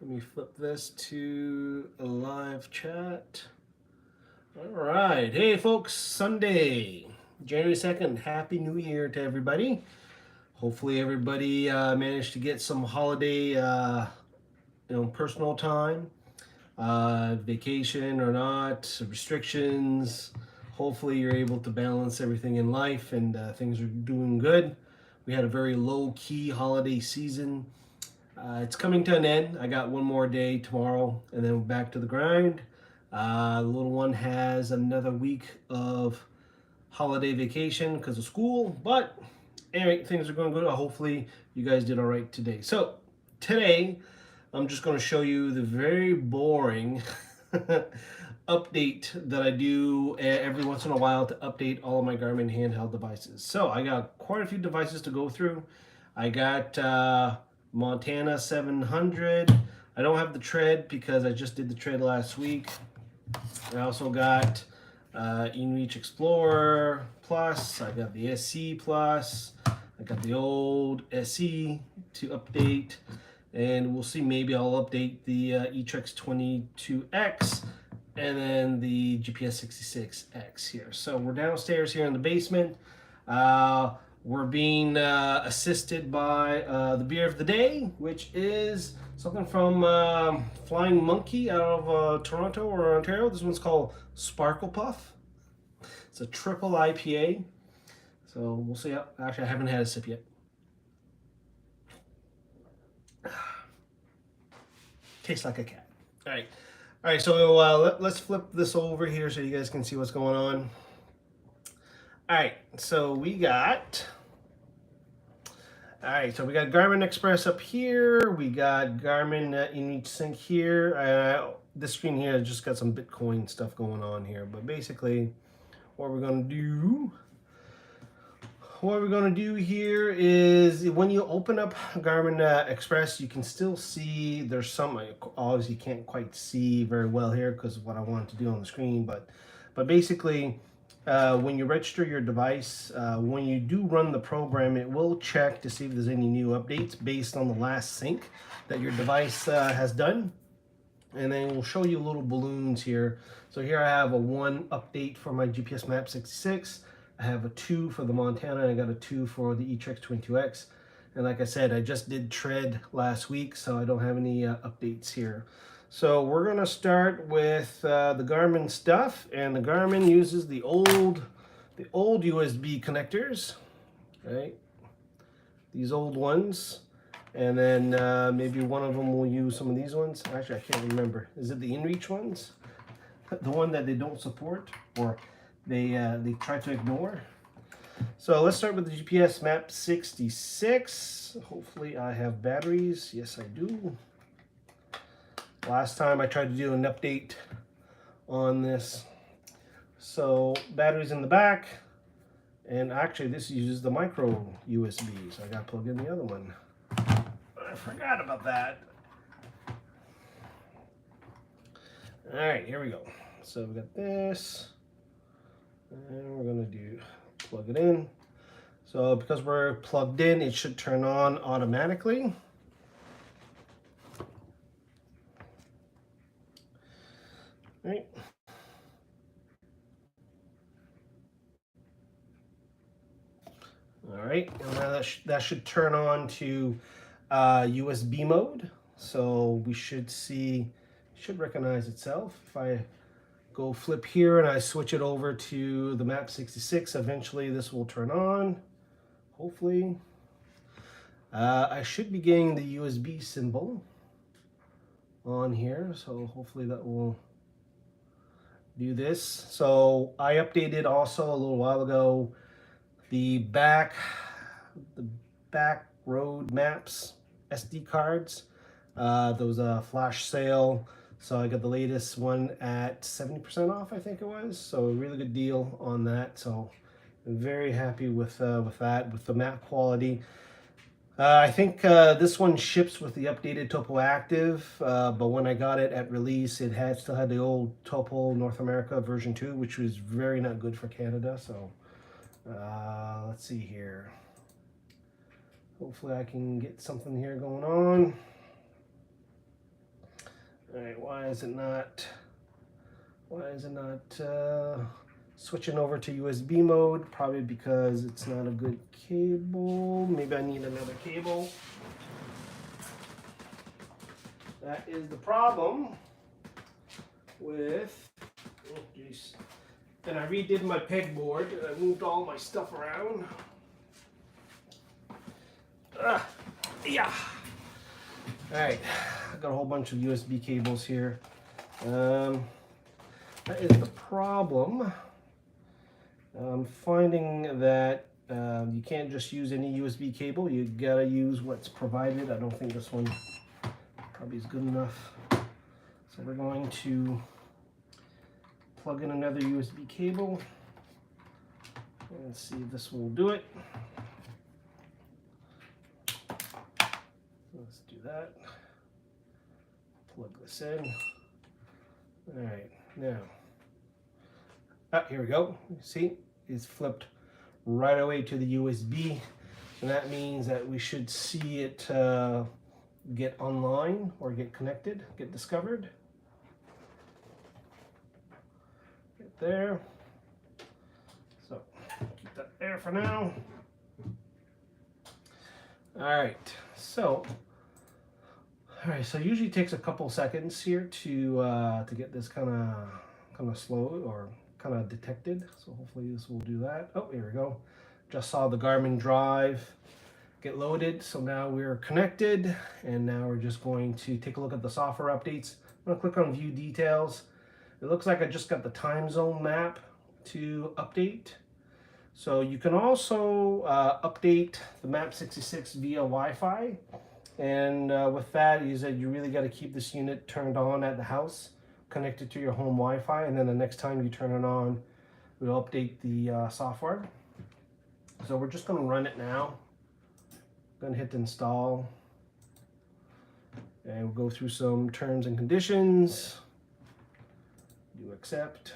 Let me flip this to a live chat. All right. Hey, folks, Sunday, January 2nd. Happy New Year to everybody. Hopefully everybody managed to get some holiday, personal time, vacation or not, restrictions. Hopefully you're able to balance everything in life and things are doing good. We had a very low-key holiday season. It's coming to an end. I got one more day tomorrow, and then we're back to the grind. The little one has another week of holiday vacation because of school, but anyway, things are going good. Hopefully, you guys did all right today. So, today, I'm just going to show you the very boring update that I do every once in a while to update all of my Garmin handheld devices. So, I got quite a few devices to go through. I got Montana 700. I don't have the tread because I just did the tread last week. I also got Inreach Explorer Plus. I got the SE Plus. I got the old SE to update. And we'll see, maybe I'll update the Etrex 22X and then the GPS66X here. So we're downstairs here in the basement. We're being assisted by the beer of the day, which is something from Flying Monkey out of Toronto or Ontario. This one's called Sparkle Puff. It's a triple IPA. So we'll see. Actually, I haven't had a sip yet. Tastes like a cat. All right. All right, so let's flip this over here so you guys can see what's going on. All right, so we got Garmin Express up here. We got Garmin Inreach Sync here. This screen here has just got some Bitcoin stuff going on here. But basically, what we're going to do here is when you open up Garmin Express, you can still see there's some, obviously you can't quite see very well here because of what I wanted to do on the screen. But basically, when you register your device, when you do run the program, it will check to see if there's any new updates based on the last sync that your device has done. And then we'll show you little balloons here. So here I have a 1 update for my GPSMAP 66. I have a 2 for the Montana, and I got a 2 for the Etrex 22X. And like I said, I just did tread last week, so I don't have any updates here. So we're going to start with the Garmin stuff, and the Garmin uses the old USB connectors, right? These old ones, and then maybe one of them will use some of these ones. Actually, I can't remember. Is it the Inreach ones? The one that they don't support, or they try to ignore? So let's start with the GPSMAP 66. Hopefully I have batteries. Yes, I do. Last time I tried to do an update on this. So batteries in the back, and actually this uses the micro USB, so I got to plug in the other one. I forgot about that. All right, here we go. So we got this, and we're gonna plug it in. So because we're plugged in, it should turn on automatically. Right. All right, and now that should turn on to USB mode. So we should see, should recognize itself. If I go flip here and I switch it over to the MAP 66, eventually this will turn on, hopefully. I should be getting the USB symbol on here, so hopefully that will do this. So I updated also a little while ago the back road maps SD cards. Those flash sale. So I got the latest one at 70% off, I think it was. So a really good deal on that. So I'm very happy with that, with the map quality. I think this one ships with the updated Topo Active, but when I got it at release, it still had the old Topo North America version 2, which was very not good for Canada. So let's see here. Hopefully I can get something here going on. is it not switching over to USB mode? Probably because it's not a good cable. Maybe I need another cable. That is the problem with, oh geez. And I redid my pegboard. I moved all my stuff around. Yeah. All right, I got a whole bunch of USB cables here. That is the problem. I'm finding that you can't just use any USB cable. You gotta use what's provided. I don't think this one probably is good enough. So we're going to plug in another USB cable and see if this will do it. Let's do that. Plug this in. All right, now. Here we go. See, it's flipped right away to the USB. And that means that we should see it get online or get connected, get discovered. Get there. So keep that there for now. All right, so it usually takes a couple seconds here to get this kind of slow or kind of detected. So hopefully this will do that. Oh, here we go. Just saw the Garmin drive get loaded. So now we're connected, and now we're just going to take a look at the software updates. I'm gonna click on view details. It looks like I just got the time zone map to update. So you can also update the map 66 via Wi-Fi. And with that is that you really got to keep this unit turned on at the house, connected to your home Wi-Fi, and then the next time you turn it on, we'll update the software. So we're just going to run it now. Going to hit install, and we'll go through some terms and conditions. Do accept,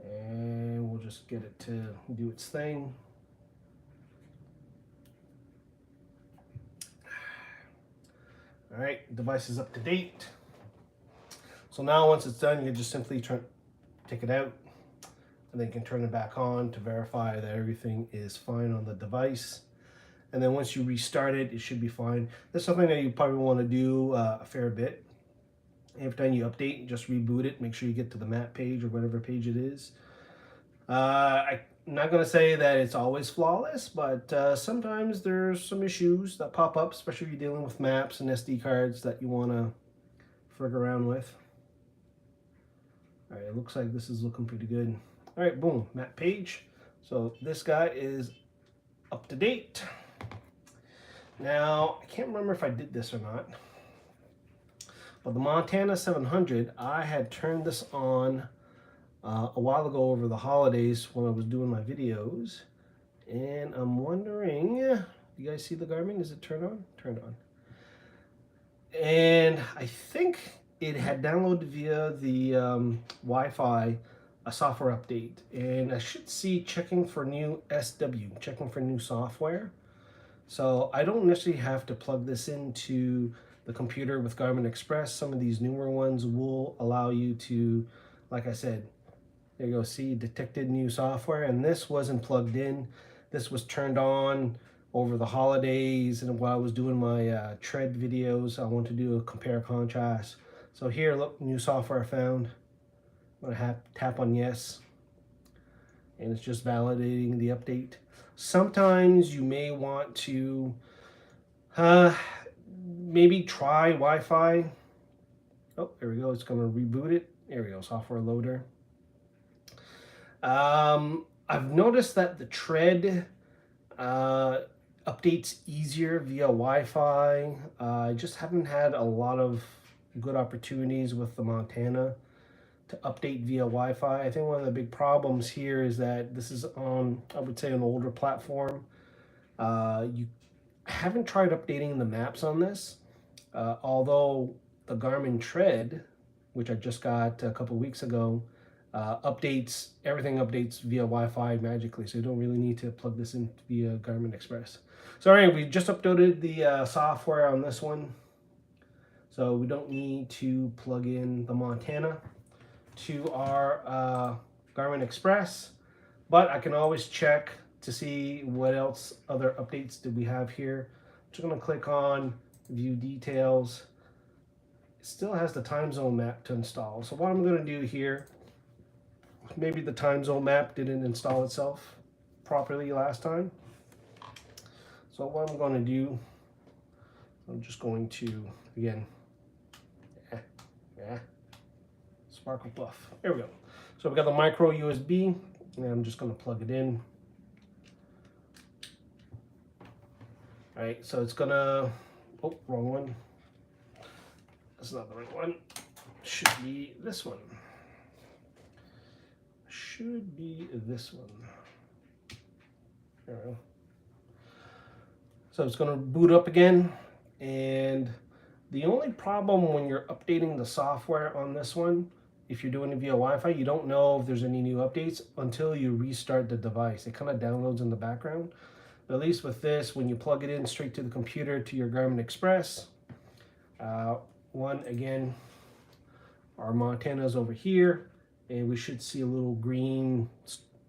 and we'll just get it to do its thing. All right, device is up to date. So now once it's done, you can just simply take it out, and then you can turn it back on to verify that everything is fine on the device. And then once you restart it, it should be fine. That's something that you probably want to do a fair bit. Every time you update, just reboot it. Make sure you get to the map page or whatever page it is. I'm not going to say that it's always flawless, but sometimes there's some issues that pop up, especially if you're dealing with maps and SD cards that you want to frig around with. All right, it looks like this is looking pretty good. All right, boom, map page. So this guy is up to date. Now, I can't remember if I did this or not, but the Montana 700, I had turned this on a while ago over the holidays when I was doing my videos, and I'm wondering, you guys see the Garmin? Is it turned on? Turned on. And I think it had downloaded via the Wi-Fi a software update, and I should see checking for new SW, checking for new software. So I don't necessarily have to plug this into the computer with Garmin Express. Some of these newer ones will allow you to, like I said, there you go, see, detected new software, and this wasn't plugged in. This was turned on over the holidays, and while I was doing my tread videos, I want to do a compare contrast. So here, look, new software found. I'm gonna tap on yes, and it's just validating the update. Sometimes you may want to maybe try Wi-Fi. Oh, there we go. It's going to reboot it. There we go. Software loader. I've noticed that the tread updates easier via Wi-Fi. I just haven't had a lot of good opportunities with the Montana to update via Wi-Fi. I think one of the big problems here is that this is on, I would say, an older platform. You haven't tried updating the maps on this, although the Garmin Tread, which I just got a couple weeks ago, everything updates via Wi-Fi magically, so you don't really need to plug this in via Garmin Express. So anyway, we just uploaded the software on this one. So we don't need to plug in the Montana to our Garmin Express, but I can always check to see what else other updates do we have here. I'm just going to click on view details. It still has the time zone map to install. So what I'm going to do here, maybe the time zone map didn't install itself properly last time. So what I'm going to do, I'm just going to, again, sparkle pluff. There we go. So we've got the micro USB, and I'm just going to plug it in. All right, so it's gonna, oh, wrong one. That's not the right one. Should be this one. Should be this one. There we go. So it's gonna boot up again, and the only problem when you're updating the software on this one, if you're doing it via Wi-Fi, you don't know if there's any new updates until you restart the device. It kind of downloads in the background. But at least with this, when you plug it in straight to the computer to your Garmin Express, again, our Montana's over here, and we should see a little green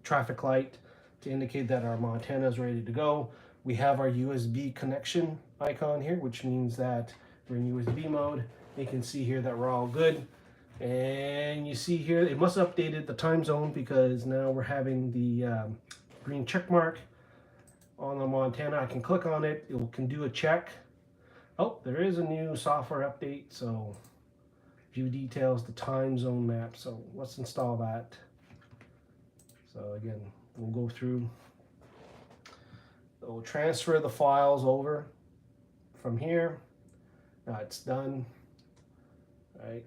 traffic light to indicate that our Montana is ready to go. We have our USB connection icon here, which means that we're in USB mode. You can see here that we're all good. And you see here, it must have updated the time zone because now we're having the green check mark on the Montana. I can click on it, it can do a check. Oh, there is a new software update, so view details, the time zone map. So let's install that. So again, we'll go through, we'll transfer the files over from here. Now it's done, right?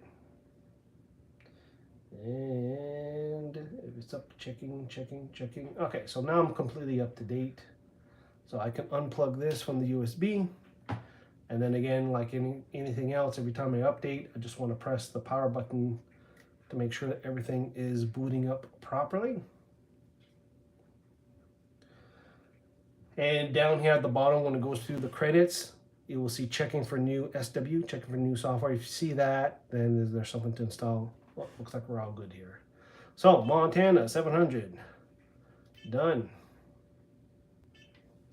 And it's up, checking. Okay, so now I'm completely up to date. So I can unplug this from the USB. And then again, like anything else, every time I update, I just want to press the power button to make sure that everything is booting up properly. And down here at the bottom, when it goes through the credits, you will see checking for new SW, checking for new software. If you see that, then there's something to install. Well, looks like we're all good here. So Montana 700, done.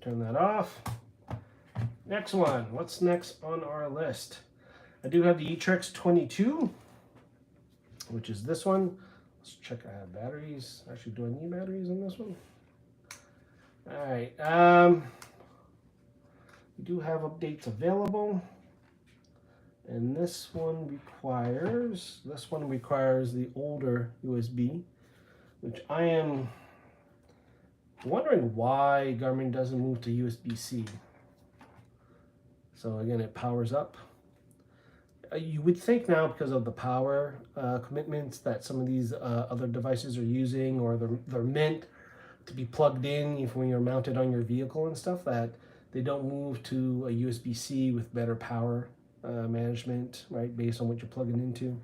Turn that off. Next one, what's next on our list? I do have the Etrex 22, which is this one. Let's check I have batteries. Actually, do I need batteries in this one? All right, we do have updates available. And this one requires the older USB, which I am wondering why Garmin doesn't move to USB-C. So again, it powers up. You would think now, because of the power commitments that some of these other devices are using, or they're meant to be plugged in when you're mounted on your vehicle and stuff, that they don't move to a USB-C with better power management, right, based on what you're plugging into.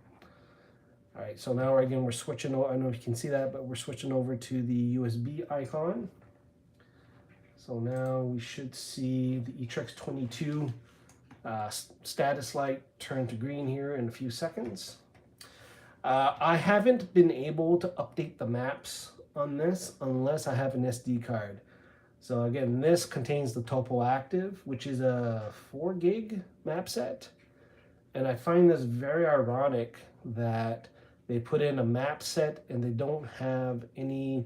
All right, so now again, we're switching, I don't know if you can see that, but we're switching over to the USB icon. So now we should see the Etrex 22 status light turn to green here in a few seconds. I haven't been able to update the maps on this unless I have an SD card. So again, this contains the Topo Active, which is a 4 gig map set. And I find this very ironic that they put in a map set and they don't have any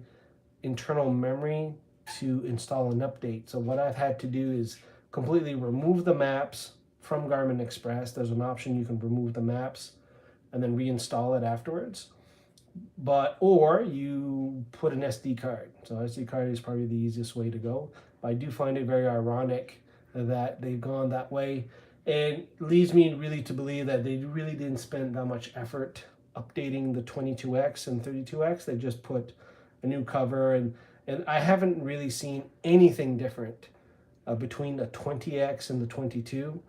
internal memory to install an update. So what I've had to do is completely remove the maps from Garmin Express. There's an option you can remove the maps and then reinstall it afterwards. Or you put an SD card. So SD card is probably the easiest way to go. But I do find it very ironic that they've gone that way, and leads me really to believe that they really didn't spend that much effort updating the 22X and 32X. They just put a new cover, and I haven't really seen anything different between the 20X and the 22,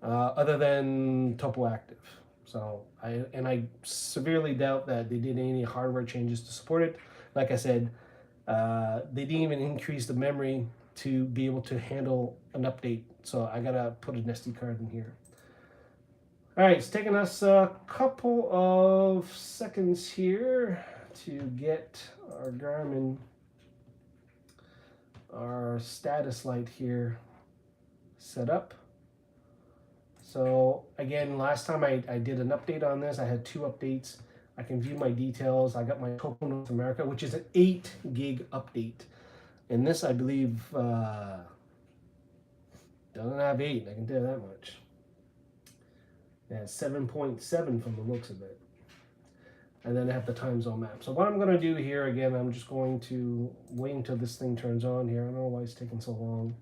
other than Topo Active. So I severely doubt that they did any hardware changes to support it. Like I said, they didn't even increase the memory to be able to handle an update. So I gotta put an SD card in here. All right, it's taking us a couple of seconds here to get our Garmin, our status light here set up. So again, last time I did an update on this, I had 2 updates. I can view my details. I got my total North America, which is an 8 gig update. And this, I believe, doesn't have 8, I can tell you that much. It has 7.7 from the looks of it. And then I have the time zone map. So what I'm going to do here, again, I'm just going to wait until this thing turns on here. I don't know why it's taking so long.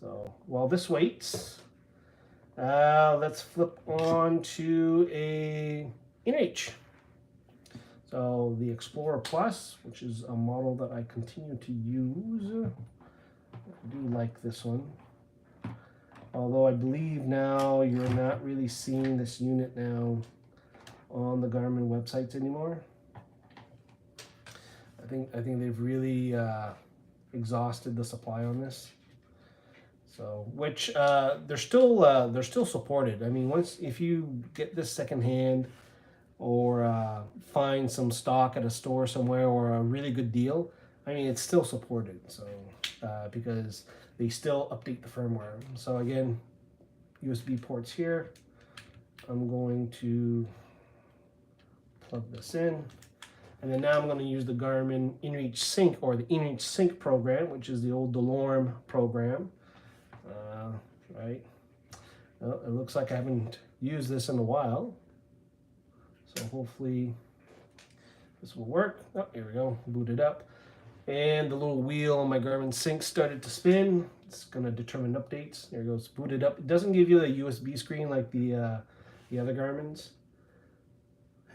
So while this waits, let's flip on to a Inreach. So the Explorer Plus, which is a model that I continue to use. I do like this one. Although I believe now you're not really seeing this unit now on the Garmin websites anymore. I think they've really exhausted the supply on this. So, which they're still supported. I mean, if you get this secondhand or find some stock at a store somewhere or a really good deal, I mean, it's still supported. So because they still update the firmware. So again, USB ports here. I'm going to plug this in. And then now I'm going to use the Garmin Inreach Sync, or the Inreach Sync program, which is the old DeLorme program. Right. Well, it looks like I haven't used this in a while. So hopefully this will work. Oh, here we go. Boot it up. And the little wheel on my Garmin Sync started to spin. It's going to determine updates. There it goes. Booted up. It doesn't give you a USB screen like the other Garmin's.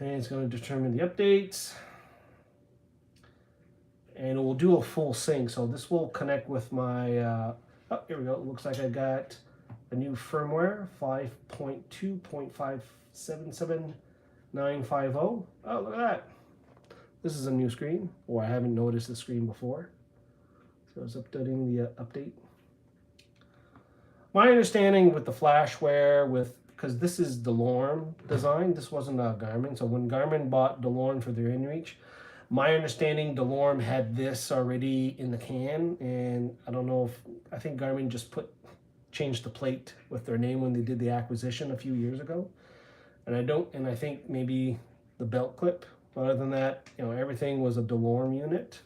And it's going to determine the updates. And it will do a full sync. So this will connect with my, oh, here we go. It looks like I got a new firmware, 5.2.577950. Oh, look at that. This is a new screen, or I haven't noticed the screen before. So it's updating the update. My understanding with the flashware, because this is DeLorme design, this wasn't a Garmin. So when Garmin bought DeLorme for their Inreach, my understanding, DeLorme had this already in the can, and I don't know if, I think Garmin just changed the plate with their name when they did the acquisition a few years ago. And I think maybe the belt clip. But other than that, you know, everything was a DeLorme unit.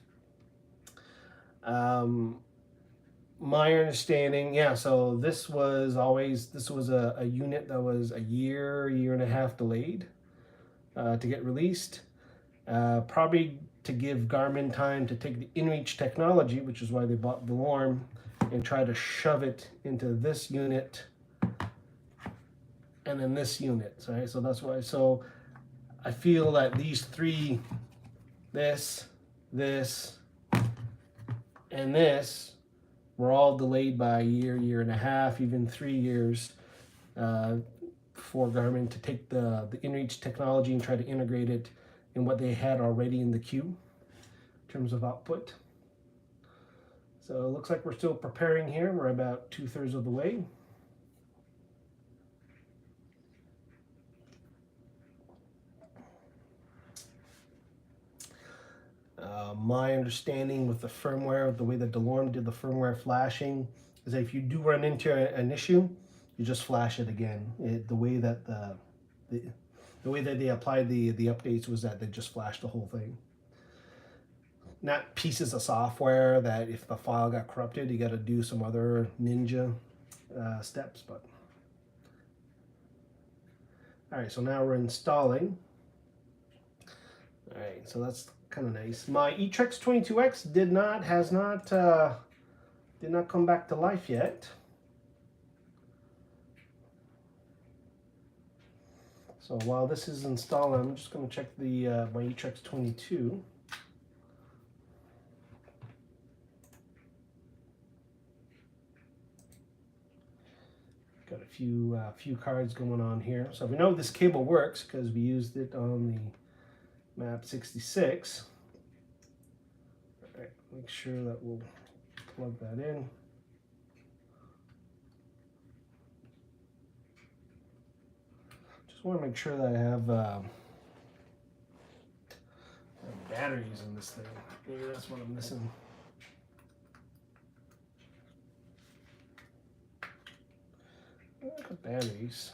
My understanding, yeah, so this was a unit that was a year and a half delayed to get released. Probably to give Garmin time to take the Inreach technology, which is why they bought DeLorme, and try to shove it into this unit and then this unit. Right? So that's why. So I feel that these three, this, and this, were all delayed by a year and a half, even 3 years, for Garmin to take the Inreach technology and try to integrate it in what they had already in the queue in terms of output. So it looks like we're still preparing here. We're about 2/3 of the way. My understanding with the firmware, the way that DeLorme did the firmware flashing, is that if you do run into an issue, you just flash it again. The way that they applied the updates was that they just flashed the whole thing. Not pieces of software that if the file got corrupted, you got to do some other ninja steps. But all right, so now we're installing. All right, so that's kind of nice. My Etrex 22X did not come back to life yet. So while this is installing, I'm just going to check the my Etrex 22. Got a few cards going on here. So we know this cable works because we used it on the MAP 66. All right, make sure that we'll plug that in. Just want to make sure that I have batteries in this thing. Maybe that's what I'm missing. Got batteries.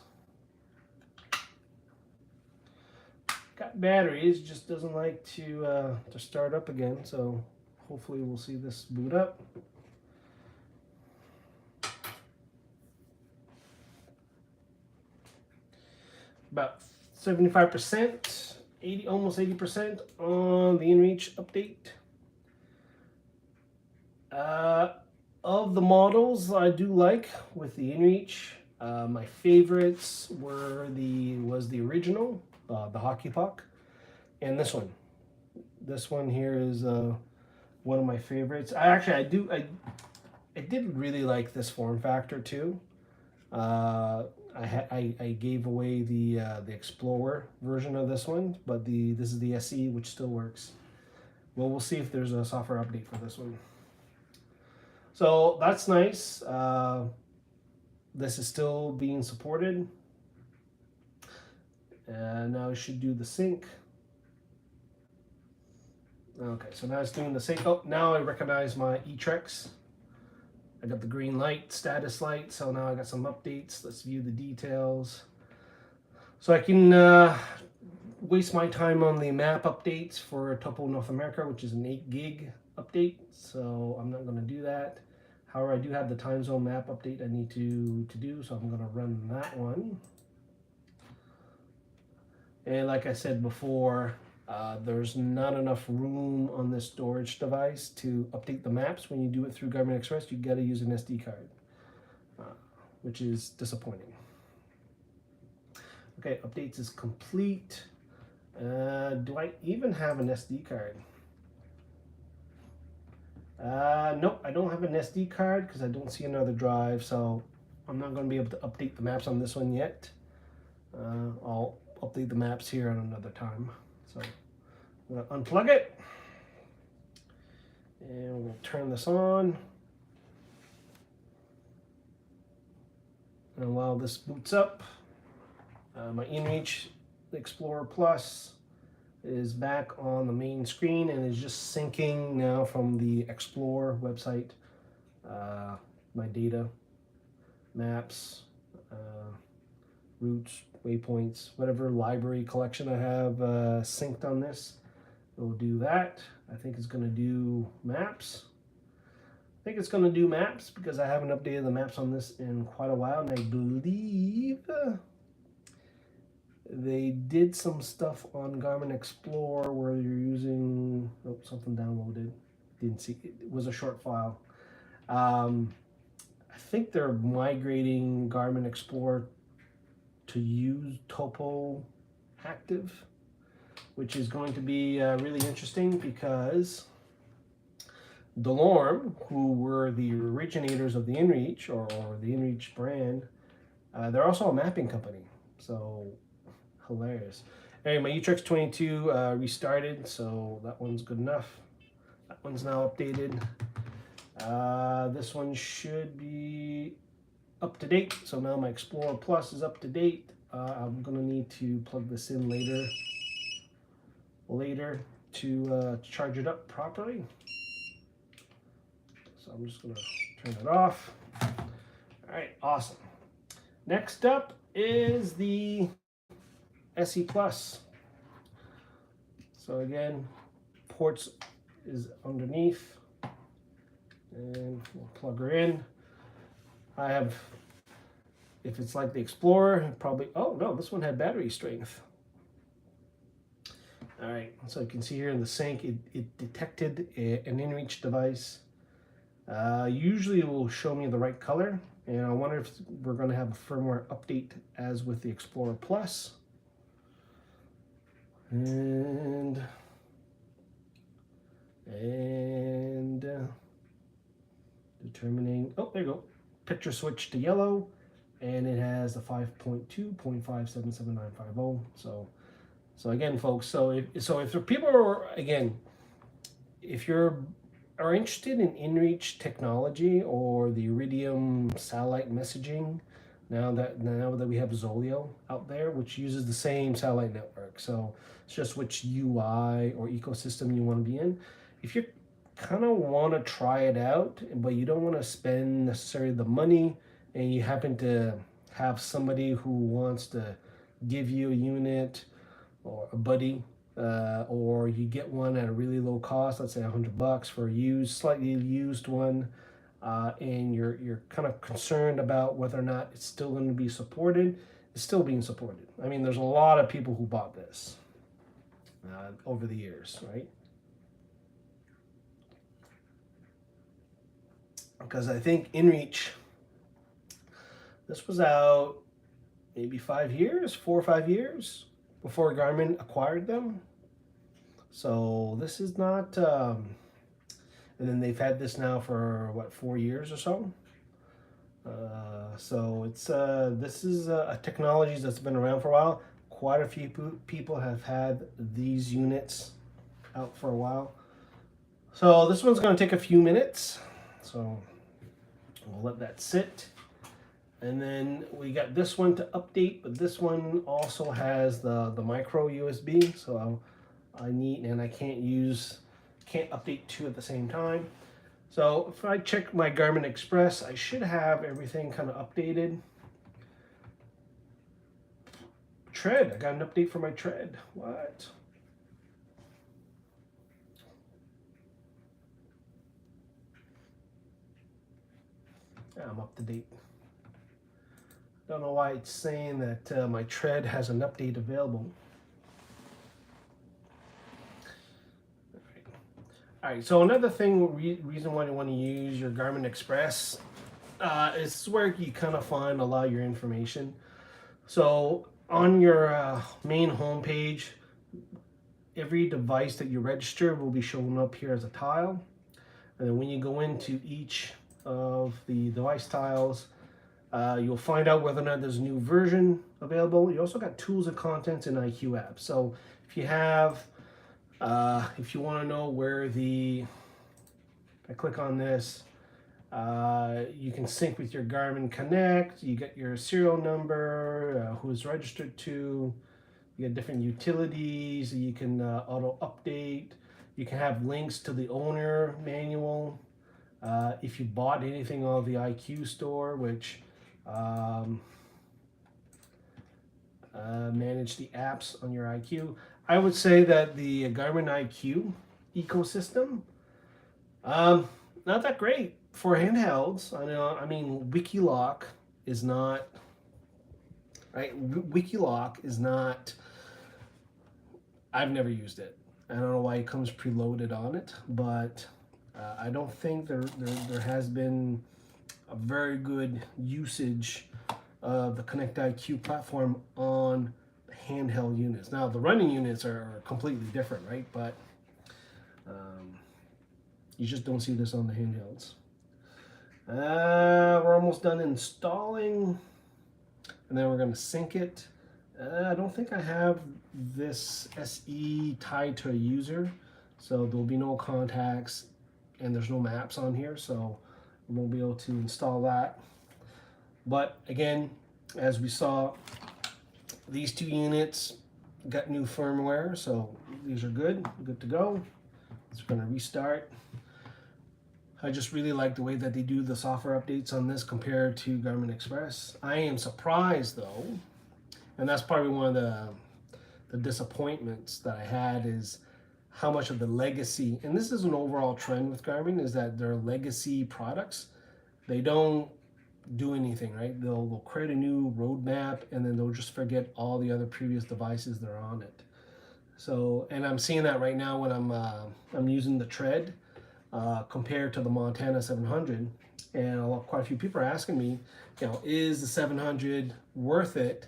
Got batteries, just doesn't like to start up again. So hopefully we'll see this boot up. About 75%, 80, almost 80% on the Inreach update. Of the models I do like with the Inreach, my favorites was the original, the hockey puck, and this one. This one here is one of my favorites. I did really like this form factor too. I gave away the Explorer version of this one, but this is the SE, which still works. Well, we'll see if there's a software update for this one. So that's nice. This is still being supported. And now it should do the sync. Okay, so now it's doing the sync. Oh, now I recognize my Etrex. I got the green light, status light, so now I got some updates. Let's view the details. So I can waste my time on the map updates for Topo North America, which is an 8 gig update, so I'm not going to do that. However, I do have the time zone map update I need to do, so I'm going to run that one. And like I said before, there's not enough room on this storage device to update the maps. When you do it through Garmin Express, you got to use an SD card, which is disappointing. Okay, updates is complete. Do I even have an SD card? Nope, I don't have an SD card because I don't see another drive, so I'm not going to be able to update the maps on this one yet. I'll update the maps here at another time. So I'm going to unplug it, and we'll turn this on. And while this boots up, my Inreach Explorer Plus is back on the main screen and is just syncing now from the Explorer website. My data, maps, routes, waypoints, whatever library collection I have synced on this, it will do that. I think it's going to do maps. I think it's going to do maps because I haven't updated the maps on this in quite a while, and I believe they did some stuff on Garmin Explorer where you're using something downloaded. Didn't see it. It was a short file. I think they're migrating Garmin Explorer to use Topo Active, which is going to be really interesting because Delorme, who were the originators of the Inreach or the Inreach brand, they're also a mapping company. So hilarious. Anyway, my Etrex 22 restarted, so that one's good enough. That one's now updated. This one should be up to date. So now my Explorer Plus is up to date. I'm gonna need to plug this in later to charge it up properly. So I'm just gonna turn it off. All right, awesome. Next up is the SE Plus. So again, ports is underneath, and we'll plug her in. I have, if it's like the Explorer, probably, oh no, this one had battery strength. All right, so you can see here in the sync, it detected an Inreach device. Usually it will show me the right color, and I wonder if we're going to have a firmware update as with the Explorer Plus. And determining, oh, there you go, picture switch to yellow, and it has a 5.2.577950. So again, folks, so if there people are, again, if you're interested in Inreach technology or the Iridium satellite messaging, now that we have Zoleo out there, which uses the same satellite network. So it's just which UI or ecosystem you want to be in. If you kind of want to try it out, but you don't want to spend necessarily the money, and you happen to have somebody who wants to give you a unit or a buddy, or you get one at a really low cost, let's say $100 for a used, slightly used one, and you're kind of concerned about whether or not it's still going to be supported. It's still being supported. I mean, there's a lot of people who bought this over the years, right? Because I think Inreach, this was out maybe 4 or 5 years before Garmin acquired them. So this is not, and then they've had this now for what, 4 years or so. So it's this is a technology that's been around for a while. Quite a few people have had these units out for a while. So this one's going to take a few minutes. So we'll let that sit. And then we got this one to update, but this one also has the micro USB. So I need, and I can't update two at the same time. So if I check my Garmin Express, I should have everything kind of updated. Tread, I got an update for my tread. What? Yeah, I'm up to date. Don't know why it's saying that my tread has an update available. All right, so another thing, reason why you want to use your Garmin Express is where you kind of find a lot of your information. So on your main home page, every device that you register will be showing up here as a tile. And then when you go into each of the device tiles, you'll find out whether or not there's a new version available. You also got tools and contents in IQ app. So if you have, if you want to know where if I click on this, you can sync with your Garmin Connect. You get your serial number, who is registered to. You get different utilities. You can auto update. You can have links to the owner manual. If you bought anything on the IQ store, which manage the apps on your IQ. I would say that the Garmin IQ ecosystem, not that great for handhelds. I mean, Wikiloc is not, right? Wikiloc is not, I've never used it. I don't know why it comes preloaded on it, but I don't think there has been a very good usage of the Connect IQ platform on handheld units. Now the running units are completely different, right? But you just don't see this on the handhelds. We're almost done installing, and then we're going to sync it. I don't think I have this SE tied to a user, so there'll be no contacts and there's no maps on here, so we won't be able to install that. But again, as we saw, these two units got new firmware, so these are good to go. It's going to restart. I just really like the way that they do the software updates on this compared to Garmin Express. I am surprised though, and that's probably one of the disappointments that I had, is how much of the legacy, and this is an overall trend with Garmin, is that their legacy products, they don't do anything, right? They'll create a new roadmap and then they'll just forget all the other previous devices that are on it. So, and I'm seeing that right now when I'm using the Tread compared to the Montana 700, and quite a few people are asking me, is the 700 worth it?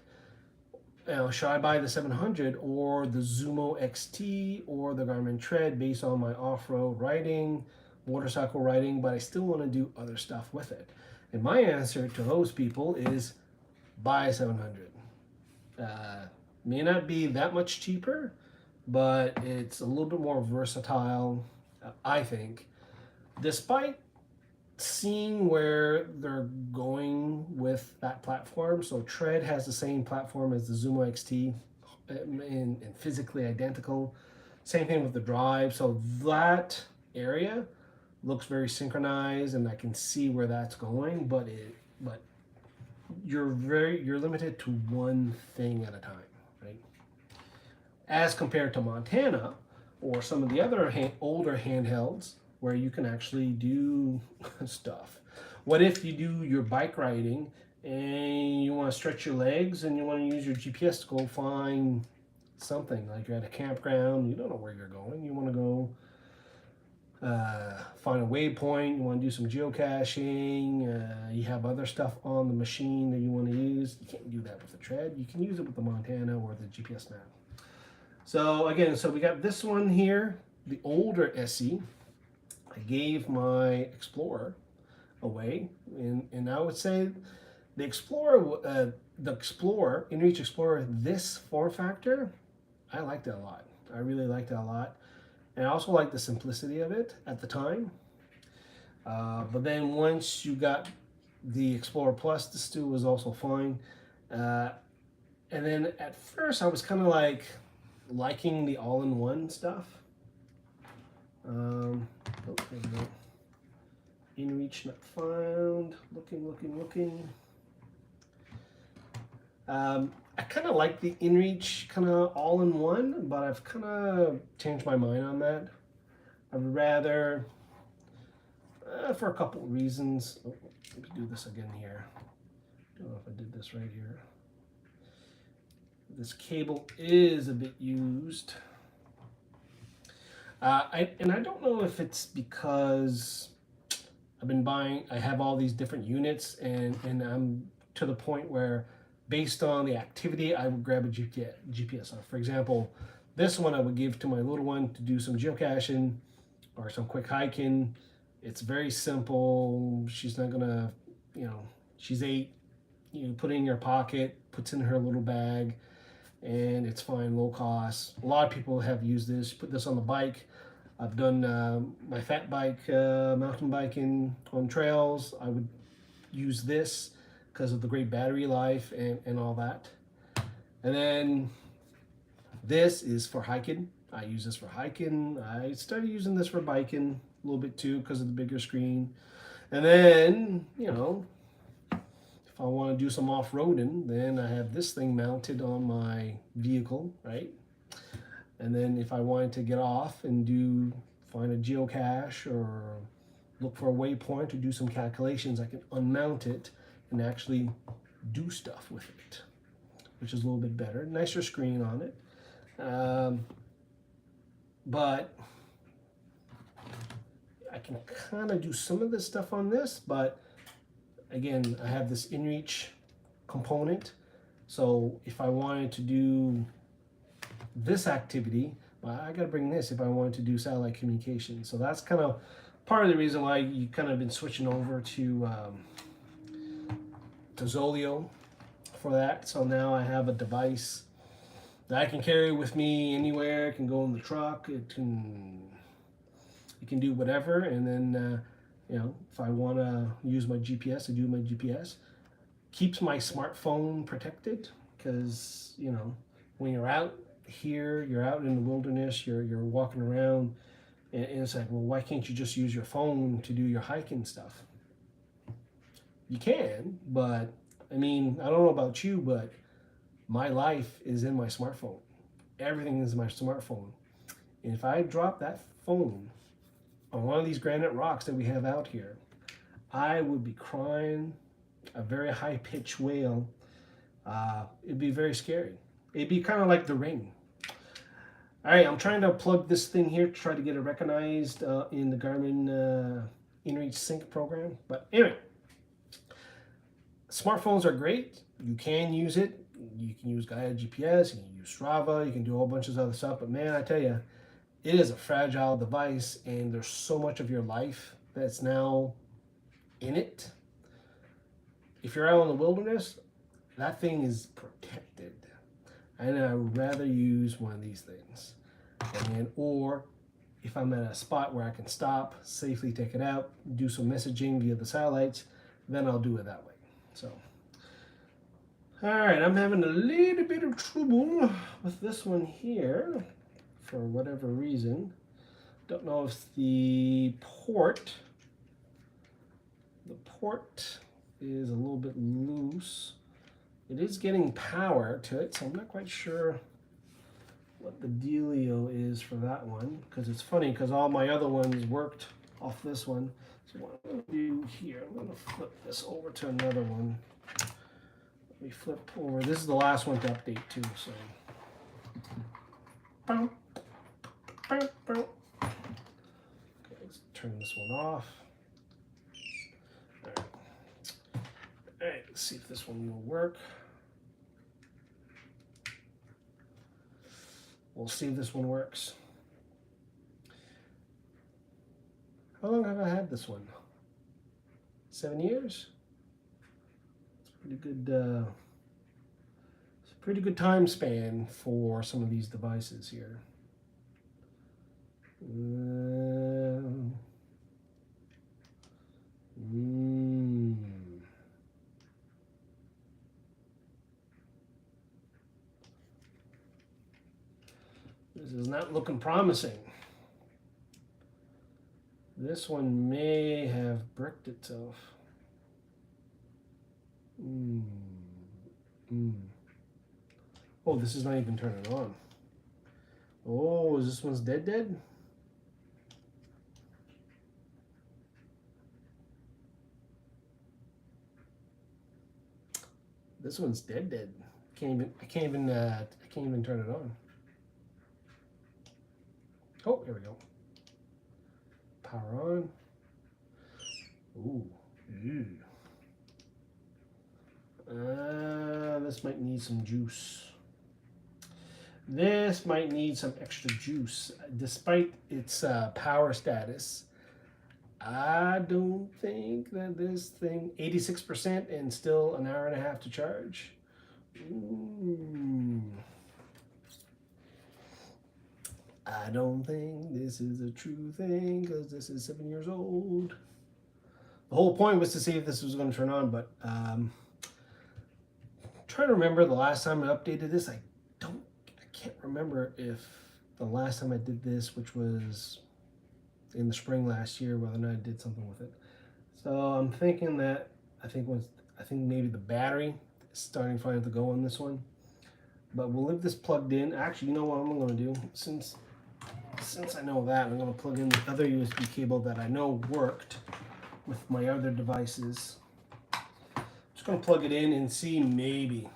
Should I buy the 700 or the Zumo XT or the Garmin Tread based on my off-road riding, motorcycle riding, but I still want to do other stuff with it? And my answer to those people is buy a 700. May not be that much cheaper, but it's a little bit more versatile, I think. Despite seeing where they're going with that platform. So Tread has the same platform as the Zumo XT, and physically identical. Same thing with the Drive. So that area looks very synchronized, and I can see where that's going. But you're limited to one thing at a time, right? As compared to Montana or some of the other older handhelds where you can actually do stuff. What if you do your bike riding and you want to stretch your legs and you want to use your GPS to go find something, like you're at a campground, you don't know where you're going, you want to go find a waypoint, you want to do some geocaching, you have other stuff on the machine that you want to use. You can't do that with the Tread. You can use it with the Montana or the GPSMAP. So again, so we got this one here, the older SE. I gave my Explorer away, and I would say the Explorer, Inreach Explorer, this form factor, I liked it a lot. I really liked it a lot. And I also liked the simplicity of it at the time. But then once you got the Explorer Plus, this too was also fine. And then at first I was kind of like liking the all-in-one stuff. Oh, there we go. Inreach not found. Looking. I kind of like the Inreach kind of all-in-one, but I've kind of changed my mind on that. I'd rather, for a couple of reasons. Oh, let me do this again here. I don't know if I did this right here. This cable is a bit used. I don't know if it's because I have all these different units, and I'm to the point where based on the activity, I would grab a GPS. For example, this one I would give to my little one to do some geocaching or some quick hiking. It's very simple. She's not gonna, she's 8. You put it in your pocket, puts in her little bag, and it's fine, low cost. A lot of people have used this. Put this on the bike. I've done my fat bike, mountain biking on trails. I would use this because of the great battery life and all that. And then this is for hiking. I use this for hiking. I started using this for biking a little bit too because of the bigger screen. And then, if I want to do some off-roading, then I have this thing mounted on my vehicle, right? And then if I wanted to get off and find a geocache or look for a waypoint or do some calculations, I can unmount it and actually do stuff with it, which is a little bit better. Nicer screen on it. But I can kind of do some of this stuff on this, but again, I have this Inreach component. So if I wanted to do this activity, well, I got to bring this if I wanted to do satellite communication. So that's kind of part of the reason why you kind of been switching over to Zoleo for that. So now I have a device that I can carry with me anywhere. It can go in the truck. It can do whatever. And then if I want to use my GPS, I do my GPS. Keeps my smartphone protected because when you're out here, you're out in the wilderness, you're walking around, and it's like, well, why can't you just use your phone to do your hiking stuff? You can, but I don't know about you, but my life is in my smartphone. Everything is my smartphone. And if I drop that phone on one of these granite rocks that we have out here, I would be crying a very high-pitched wail. It'd be very scary. It'd be kind of like The Ring. All right, I'm trying to plug this thing here to try to get it recognized in the Garmin Inreach Sync program. But anyway, smartphones are great. You can use it. You can use guided GPS. You can use Strava. You can do a whole bunch of other stuff. But man, I tell you, it is a fragile device, and there's so much of your life that's now in it. If you're out in the wilderness, that thing is protected. And I would rather use one of these things. Or if I'm at a spot where I can stop, safely take it out, do some messaging via the satellites, then I'll do it that way. So, all right, I'm having a little bit of trouble with this one here for whatever reason. Don't know if the port is a little bit loose. It is getting power to it, so I'm not quite sure what the dealio is for that one, because it's funny because all my other ones worked off this one. So what I'm going to do here, I'm going to flip this over to another one. Let me flip over. This is the last one to update too, so. Okay, let's turn this one off. All right, let's see if this one will work. We'll see if this one works. How long have I had this one? 7 years? It's pretty good. It's a pretty good time span for some of these devices here. This is not looking promising. This one may have bricked itself. Oh, this is not even turning on. Oh, is this one's dead? This one's dead. I can't even turn it on. Oh, here we go. Power on. Ooh. This might need some juice. This might need some extra juice. Despite its power status, I don't think that this thing, 86% and still an hour and a half to charge. I don't think this is a true thing because this is 7 years old. The whole point was to see if this was going to turn on, but trying to remember the last time I updated this. I can't remember if the last time I did this, which was in the spring last year, whether or not I did something with it. So I'm thinking that I think maybe the battery is starting finally to go on this one. But we'll leave this plugged in. Actually, you know what I'm going to do? Since I know that, I'm going to plug in the other USB cable that I know worked with my other devices. Just going to plug it in and see maybe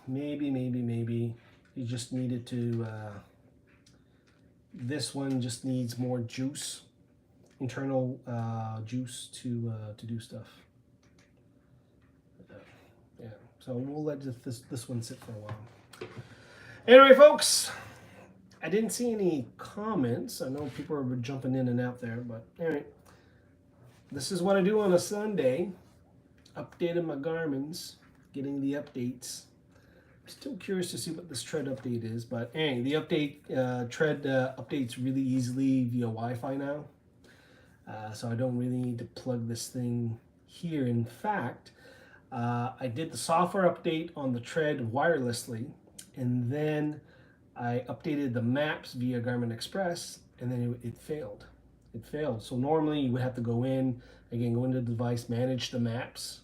you just needed to, this one just needs more juice, internal juice to do stuff. Yeah, so we'll let this one sit for a while. Anyway, folks, I didn't see any comments. I know people are jumping in and out there, but anyway, this is what I do on a Sunday. Updating my Garmin's, getting the updates. I'm still curious to see what this tread update is, but anyway, the update tread updates really easily via Wi-Fi now. So I don't really need to plug this thing here. In fact, I did the software update on the tread wirelessly, and then I updated the maps via Garmin Express, and then it failed. It failed. So normally you would have to go into the device, manage the maps,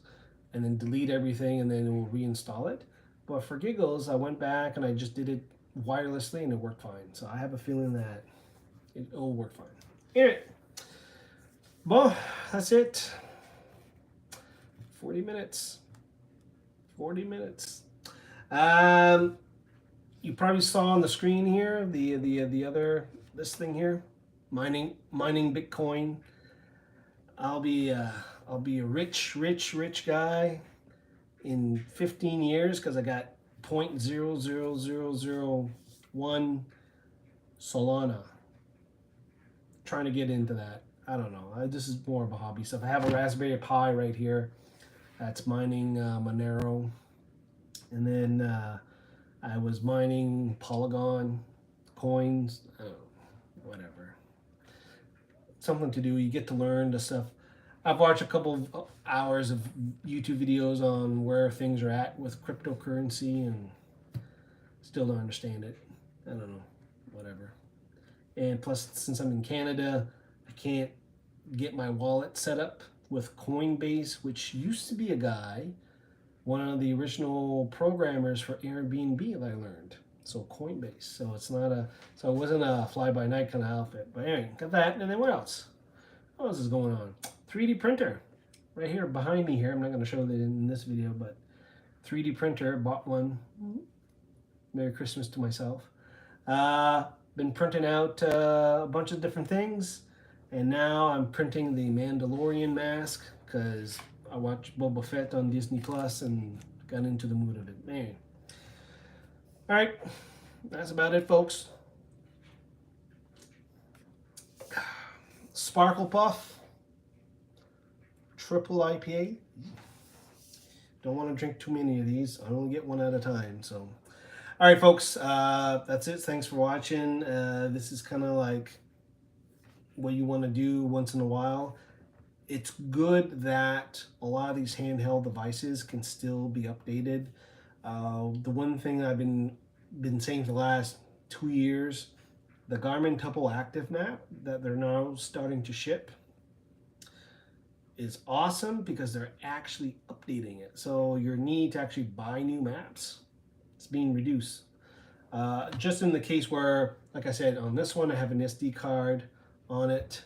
and then delete everything, and then it will reinstall it. But for giggles, I went back and I just did it wirelessly, and it worked fine. So I have a feeling that it will work fine. Anyway, well, that's it. 40 minutes. 40 minutes. You probably saw on the screen here this thing here, mining Bitcoin. I'll be a rich guy in 15 years because I got 0.00001 Solana. Trying to get into that. I don't know. This is more of a hobby stuff. I have a Raspberry Pi right here that's mining Monero, and then I was mining Polygon coins, whatever. something to do. You get to learn the stuff. I've watched a couple of hours of YouTube videos on where things are at with cryptocurrency and still don't understand it. I don't know, whatever. And plus, since I'm in Canada, I can't get my wallet set up with Coinbase, which used to be a guy, one of the original programmers for Airbnb that I learned. So Coinbase. So it's not a, so it wasn't a fly-by-night kind of outfit. But anyway, got that. And then what else? What else is going on? 3D printer. Right here behind me here. I'm not going to show that in this video, but 3D printer. Bought one. Merry Christmas to myself. Been printing out a bunch of different things. And now I'm printing the Mandalorian mask because I watched Boba Fett on Disney Plus and got into the mood of it. Man. All right, that's about it, folks. Sparkle Puff, triple IPA. Don't want to drink too many of these. I only get one at a time. So, all right, folks, that's it. Thanks for watching. This is kind of like what you want to do once in a while. It's good that a lot of these handheld devices can still be updated. The one thing I've been saying for the last 2 years, the Garmin Tuple Active Map that they're now starting to ship is awesome because they're actually updating it. So your need to actually buy new maps is being reduced. Just in the case where, like I said, on this one I have an SD card on it,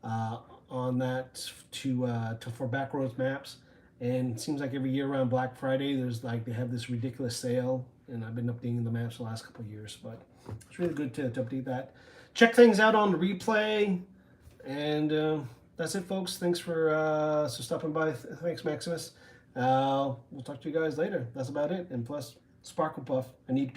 on that for backroads maps. And it seems like every year around Black Friday, there's like, they have this ridiculous sale, and I've been updating the maps the last couple of years, but it's really good to update that. Check things out on the replay, and that's it, folks. Thanks for stopping by. Thanks, Maximus. We'll talk to you guys later. That's about it. And plus, Sparkle Puff. I need